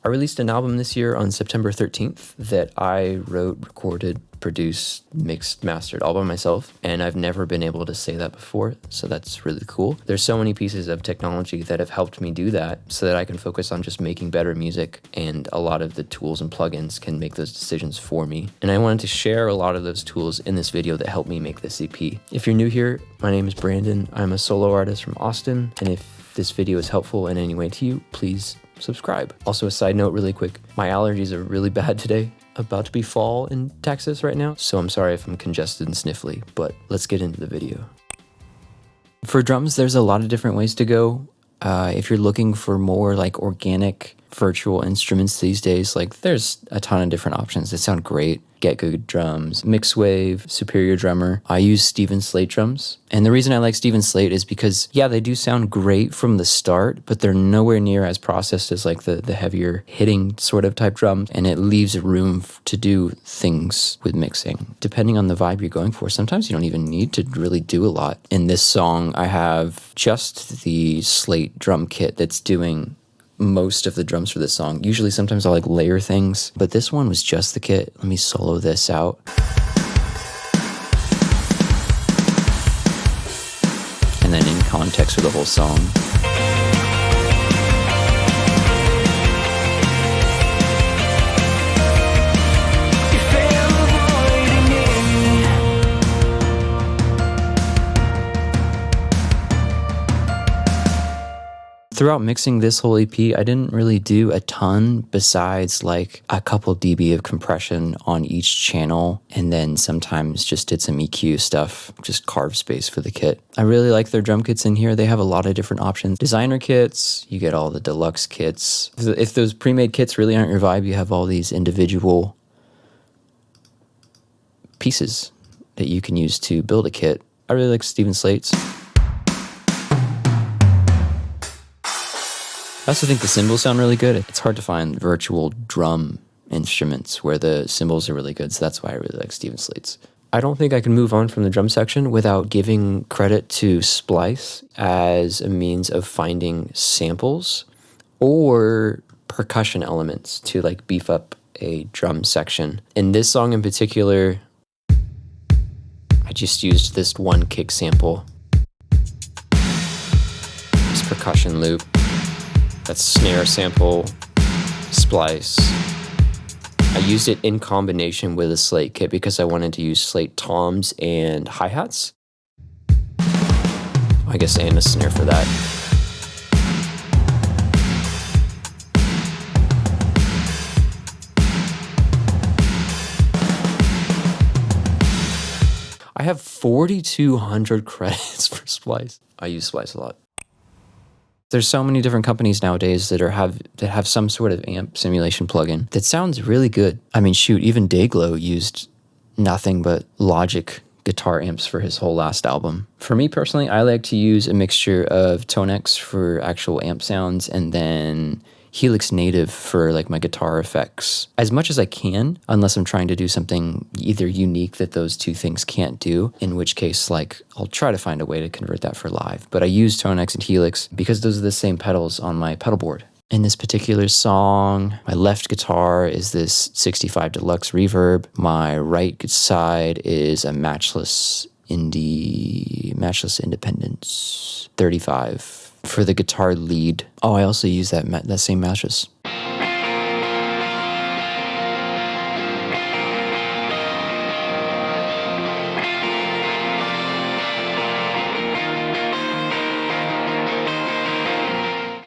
I released an album this year on September 13th that I wrote, recorded, produced, mixed, mastered all by myself, and I've never been able to say that before, so that's really cool. There's so many pieces of technology that have helped me do that so that I can focus on just making better music, and a lot of the tools and plugins can make those decisions for me. And I wanted to share a lot of those tools in this video that helped me make this EP. If you're new here, my name is Brandon. I'm a solo artist from Austin, and if this video is helpful in any way to you, please subscribe. Also, a side note really quick, my allergies are really bad today. About to be fall in Texas right now, so I'm sorry if I'm congested and sniffly, but let's get into the video. For drums, there's a lot of different ways to go. If you're looking for more like organic virtual instruments these days, like there's a ton of different options that sound great. Get Good Drums, Mixwave, Superior Drummer. I use Steven Slate drums. And the reason I like Steven Slate is because, yeah, they do sound great from the start, but they're nowhere near as processed as like the heavier hitting sort of type drums. And it leaves room to do things with mixing. Depending on the vibe you're going for, sometimes you don't even need to really do a lot. In this song, I have just the Slate drum kit that's doing most of the drums for this song. Usually sometimes I'll like layer things, but this one was just the kit. Let me solo this out. And then in context for the whole song. Throughout mixing this whole EP, I didn't really do a ton besides like a couple dB of compression on each channel, and then sometimes just did some EQ stuff, just carved space for the kit. I really like their drum kits in here. They have a lot of different options. Designer kits, you get all the deluxe kits. If those pre-made kits really aren't your vibe, you have all these individual pieces that you can use to build a kit. I really like Steven Slate's. I also think the cymbals sound really good. It's hard to find virtual drum instruments where the cymbals are really good, so that's why I really like Steven Slate's. I don't think I can move on from the drum section without giving credit to Splice as a means of finding samples or percussion elements to like beef up a drum section. In this song in particular, I just used this one kick sample, this percussion loop. That's snare sample, Splice. I used it in combination with a Slate kit because I wanted to use Slate toms and hi-hats. I guess and a snare for that. I have 4,200 credits for Splice. I use Splice a lot. There's so many different companies nowadays that have some sort of amp simulation plugin that sounds really good. I mean, shoot, even Dayglow used nothing but Logic guitar amps for his whole last album. For me personally, I like to use a mixture of Tonex for actual amp sounds and then Helix Native for like my guitar effects as much as I can, unless I'm trying to do something either unique that those two things can't do, in which case like I'll try to find a way to convert that for live. But I use Tonex and Helix because those are the same pedals on my pedal board. In this particular song, my left guitar is this 65 Deluxe Reverb. My right side is a Matchless Independence 35. For the guitar lead, I also use that same mattress.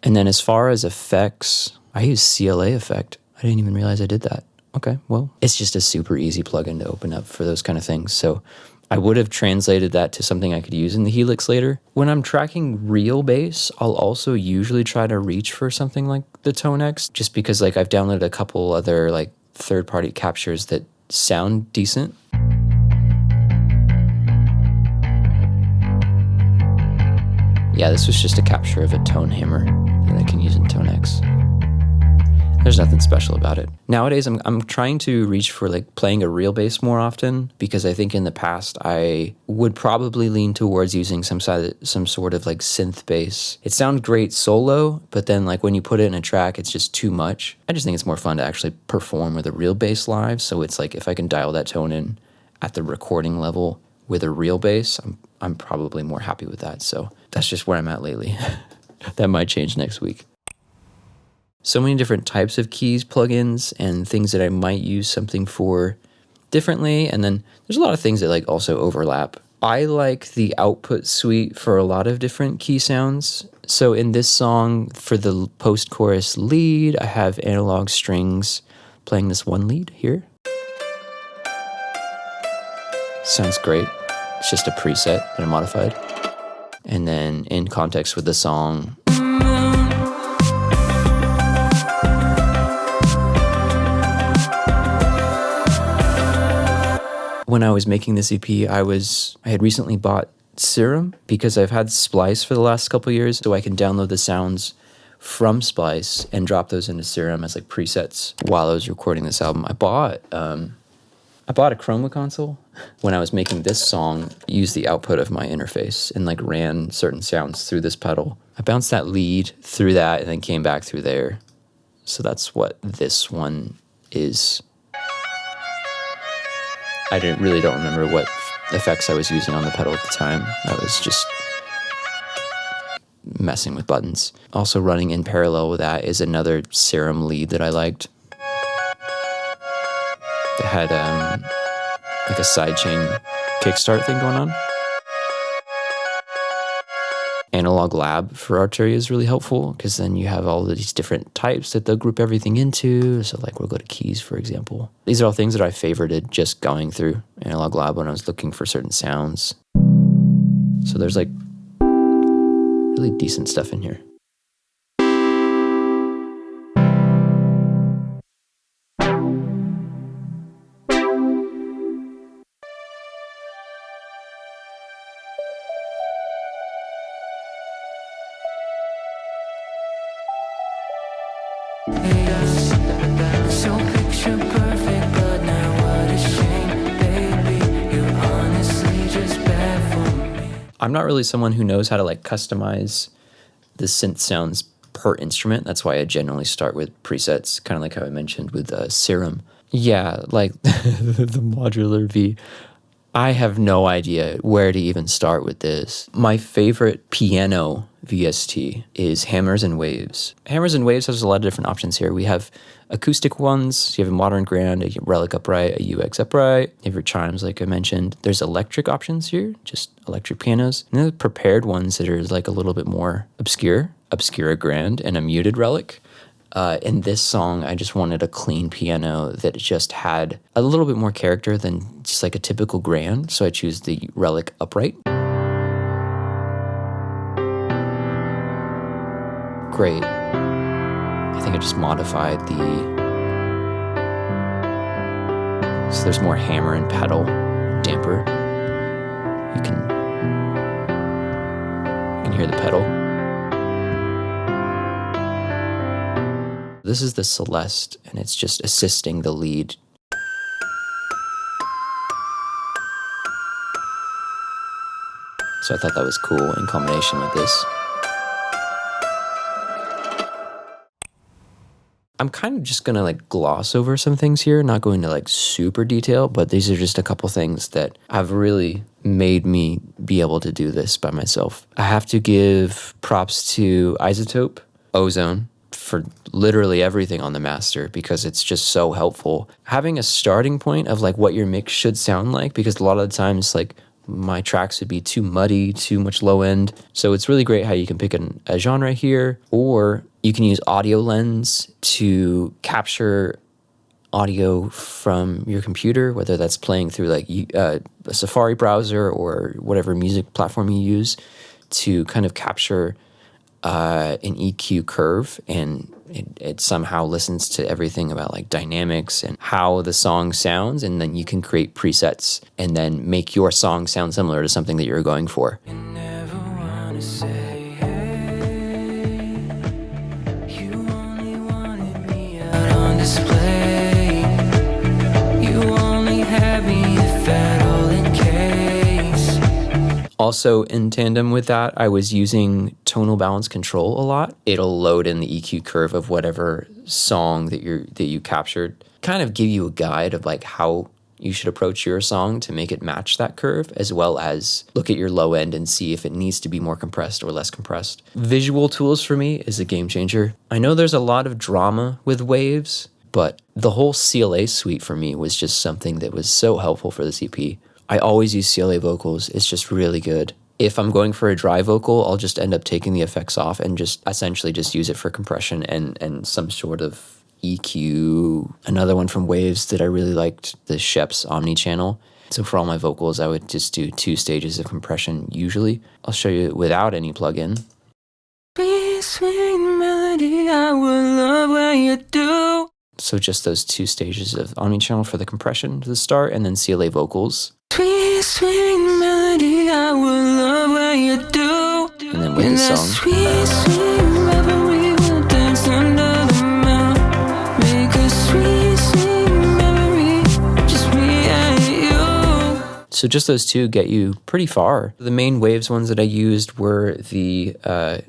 And then as far as effects, I use CLA Effect. I didn't even realize I did that. Okay, well, it's just a super easy plugin to open up for those kind of things. So I would have translated that to something I could use in the Helix later. When I'm tracking real bass, I'll also usually try to reach for something like the Tonex, just because like I've downloaded a couple other like third-party captures that sound decent. Yeah, this was just a capture of a tone hammer that I can use in Tonex. There's nothing special about it. Nowadays, I'm trying to reach for like playing a real bass more often, because I think in the past I would probably lean towards using some sort of like synth bass. It sounds great solo, but then like when you put it in a track, it's just too much. I just think it's more fun to actually perform with a real bass live. So it's like if I can dial that tone in at the recording level with a real bass, I'm probably more happy with that. So that's just where I'm at lately. That might change next week. So many different types of keys, plugins, and things that I might use something for differently. And then there's a lot of things that like also overlap. I like the output suite for a lot of different key sounds. So in this song, for the post-chorus lead, I have analog strings playing this one lead here. Sounds great. It's just a preset that I modified. And then in context with the song, when I was making this EP, I had recently bought Serum because I've had Splice for the last couple of years, so I can download the sounds from Splice and drop those into Serum as like presets while I was recording this album. I bought a Chroma console when I was making this song, used the output of my interface and like ran certain sounds through this pedal. I bounced that lead through that and then came back through there. So that's what this one is. I don't remember what effects I was using on the pedal at the time. I was just messing with buttons. Also running in parallel with that is another Serum lead that I liked. It had like a sidechain kickstart thing going on. Analog Lab for Arturia is really helpful because then you have all of these different types that they'll group everything into. So like we'll go to keys, for example. These are all things that I favorited just going through Analog Lab when I was looking for certain sounds. So there's like really decent stuff in here. So picture perfect, but now what a shame, baby. You're honestly just bad for me. I'm not really someone who knows how to like customize the synth sounds per instrument. That's why I generally start with presets, kind of like how I mentioned with Serum. Yeah, like the modular V. I have no idea where to even start with this. My favorite piano VST is Hammers and Waves. Hammers and Waves has a lot of different options here. We have acoustic ones. You have a modern grand, a relic upright, a UX upright. You have your chimes, like I mentioned. There's electric options here, just electric pianos. And then the prepared ones that are like a little bit more obscure, Obscura grand, and a muted relic. In this song, I just wanted a clean piano that just had a little bit more character than just like a typical grand, so I choose the Relic Upright. Great. I think I just modified so there's more hammer and pedal damper. You can hear the pedal. This is the Celeste, and it's just assisting the lead. So I thought that was cool in combination with this. I'm kind of just gonna like gloss over some things here, not going to like super detail, but these are just a couple things that have really made me be able to do this by myself. I have to give props to Isotope, Ozone, for literally everything on the master, because it's just so helpful. Having a starting point of like what your mix should sound like, because a lot of the times like my tracks would be too muddy, too much low end. So it's really great how you can pick a genre here, or you can use Audio Lens to capture audio from your computer, whether that's playing through like a Safari browser or whatever music platform you use, to kind of capture an EQ curve, and it somehow listens to everything about like dynamics and how the song sounds, and then you can create presets and then make your song sound similar to something that you're going for. You never wanna say, hey, you only wanted me, I display. You only had me if at all in case. Also, in tandem with that, I was using tonal balance control a lot. It'll load in the EQ curve of whatever song that you captured, kind of give you a guide of like how you should approach your song to make it match that curve, as well as look at your low end and see if it needs to be more compressed or less compressed. Visual tools for me is a game changer. I know there's a lot of drama with waves, but the whole CLA suite for me was just something that was so helpful for this EP. I always use CLA vocals. It's just really good. If I'm going for a dry vocal, I'll just end up taking the effects off and just essentially just use it for compression and some sort of EQ. Another one from Waves that I really liked, the Shep's Omni channel. So for all my vocals, I would just do 2 stages of compression usually. I'll show you without any plugin. Sweet, sweet melody, I will love when you do. So just those 2 stages of Omni channel for the compression to the start, and then CLA vocals. Sweet, sweet melody, I will love when you do. And then with the song. Sweet, sweet memory will dance under the moon. Make a sweet, sweet memory, just me and you. So just those 2 get you pretty far. The main Waves ones that I used were the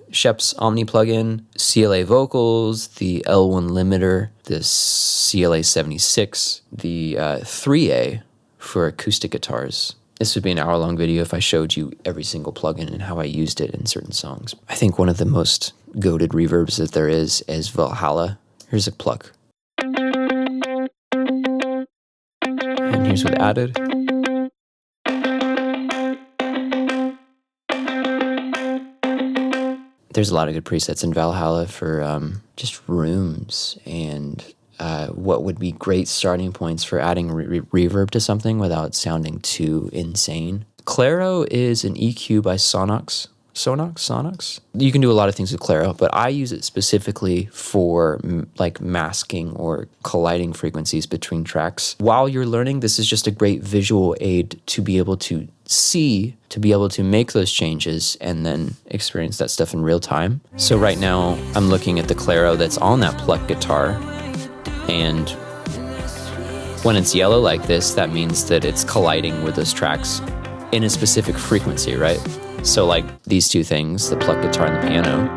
Shep's Omni plugin, CLA vocals, the L1 limiter, the CLA 76, the 3A for acoustic guitars. This would be an hour-long video if I showed you every single plugin and how I used it in certain songs. I think one of the most goated reverbs that there is Valhalla. Here's a pluck. And here's what added. There's a lot of good presets in Valhalla for just rooms and what would be great starting points for adding reverb to something without sounding too insane. Claro is an EQ by Sonox. You can do a lot of things with Claro, but I use it specifically for like masking or colliding frequencies between tracks. While you're learning, this is just a great visual aid to be able to see, to be able to make those changes and then experience that stuff in real time. So right now I'm looking at the Claro that's on that pluck guitar, and when it's yellow like this, that means that it's colliding with those tracks in a specific frequency, right? So like these 2 things, the pluck guitar and the piano.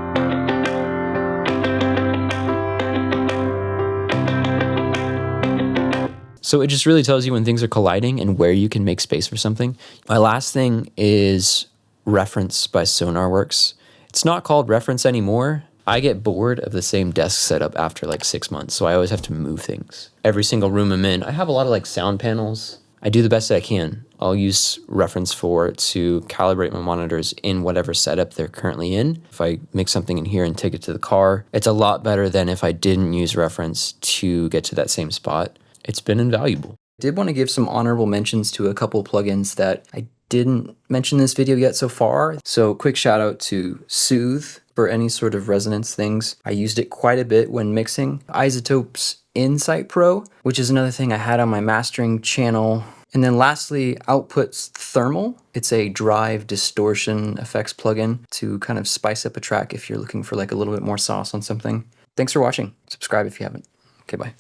So it just really tells you when things are colliding and where you can make space for something. My last thing is Reference by Sonarworks. It's not called Reference anymore. I get bored of the same desk setup after like 6 months, so I always have to move things. Every single room I'm in, I have a lot of like sound panels. I do the best that I can. I'll use Reference 4 to calibrate my monitors in whatever setup they're currently in. If I make something in here and take it to the car, it's a lot better than if I didn't use Reference to get to that same spot. It's been invaluable. I did want to give some honorable mentions to a couple plugins that I didn't mention in this video yet so far. So quick shout out to Soothe for any sort of resonance things. I used it quite a bit when mixing. Isotope's Insight Pro, which is another thing I had on my mastering channel. And then lastly, Output's Thermal. It's a drive distortion effects plugin to kind of spice up a track if you're looking for like a little bit more sauce on something. Thanks for watching. Subscribe if you haven't. Okay, bye.